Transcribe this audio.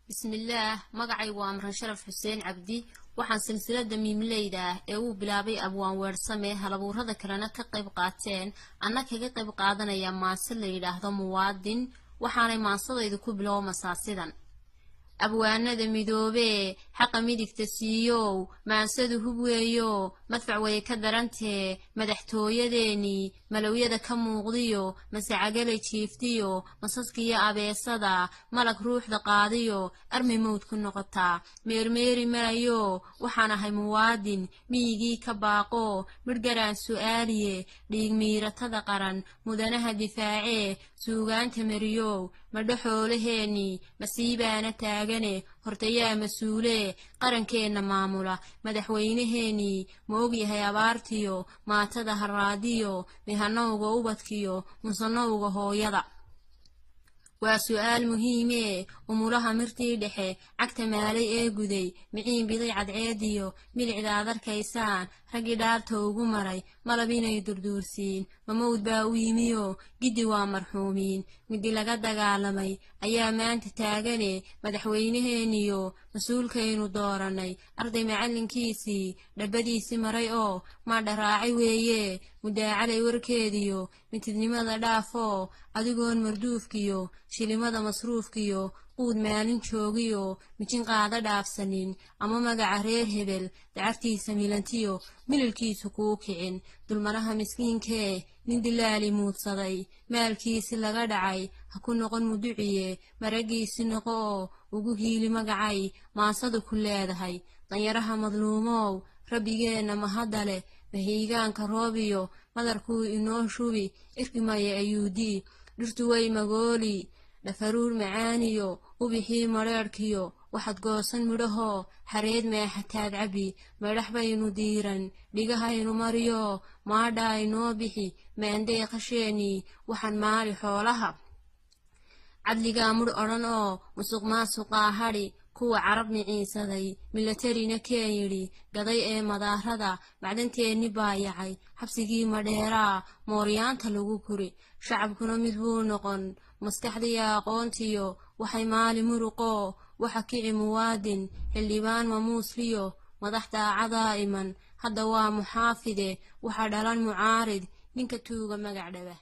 بسم الله مقعي وامر شرف حسين عبدي waxaan silsilada miimleyda ee uu bilaabay abwaan weersame halabuurada kalena ka qayb qaateen anna kaga qayb qaadanaya maase la yiraahdo muwaadin waxaanay maasadaydu ku bilowmasaa sidan abwaanada midoobe xaqa midigta siiyo maasadu hubweeyo madfac way ka darantee madaxtooyadeeni malawyada ka muuqdiyo masacagale jiiftiyo masaskiya abeesada malag ruuxda qaadiyo armi mawd ku noqota meermeeri marayo waxaan ahay muwaadin miyigii ka baaqo midgaraan su'aaliye dhiig miiratada qaran mudanaha difaacee suugaanta mariyo madhaxoolaheeni masiibaana taagane hortayaa masuule qarankeena maamula madaxweynaheeni ma ogyahay abaartiyo maatada haraadiyo mihanowga ubadkiyo musanowga hooyada waa su'aal muhiime umulaha mirtii dhexe cagta maalay ee guday miciin biday cadceediyo milicdaad arkaysaan ragii dhaarta ugu maray malab inay durduursiin mamawd baa u yimiyo giddi waa marxuumiin midi laga dagaalamay ayaa maanta taagane madaxweynaheeniyo mas-uulkaynu dooranay arday macalinkiisii dhabadiisii maray oo maadha raacay weeye mudaacalay warkeediyo mitidnimada dhaafoo adigoon marduufkiyo shilimada masruufkiyo quud maalin joogiyo mijin qaada dhaafsanin ama magaca reer hebel dacartiisa milantiyo mililkiisu kuu kicin dulmanaha miskiinkee nin dilaali muudsaday maalkiisi laga dhacay ha ku noqon muduciye maragiisi noqo oo ugu hiili magacay maasadu ku leedahay danyaraha madluumow rabbigeenna mahadda leh mahiigaanka roobiyo madarkuu inoo shubi irkimaya ayuudii dhirtu way magooli dhafaruur macaaniyo ubixii mareerhkiyo waxaad goosan midhahoo xareed meexataad cabi meedhax baynu diiran dhigahaynu mariyo maadha aynoo bixi meendey qasheenii waxaan maali xoolaha cadligaa mudh odhan oo musuq maasuqaa hadhi kuwa carab miciinsaday milatarina keen yidhi gaday ee madaarada macdanteenni baayacay xabsigii madheeraa mooryaanta lagu kuri shacabkuna mid buu noqon maskaxdiya aqoontiyo waxay maali muruqoo waxa kici muwaadin xildhibaan mamuusliyo madax daacadaa iman hadda waa muxaafide waxa dhalan mucaarid ninka tuuga magac dhaba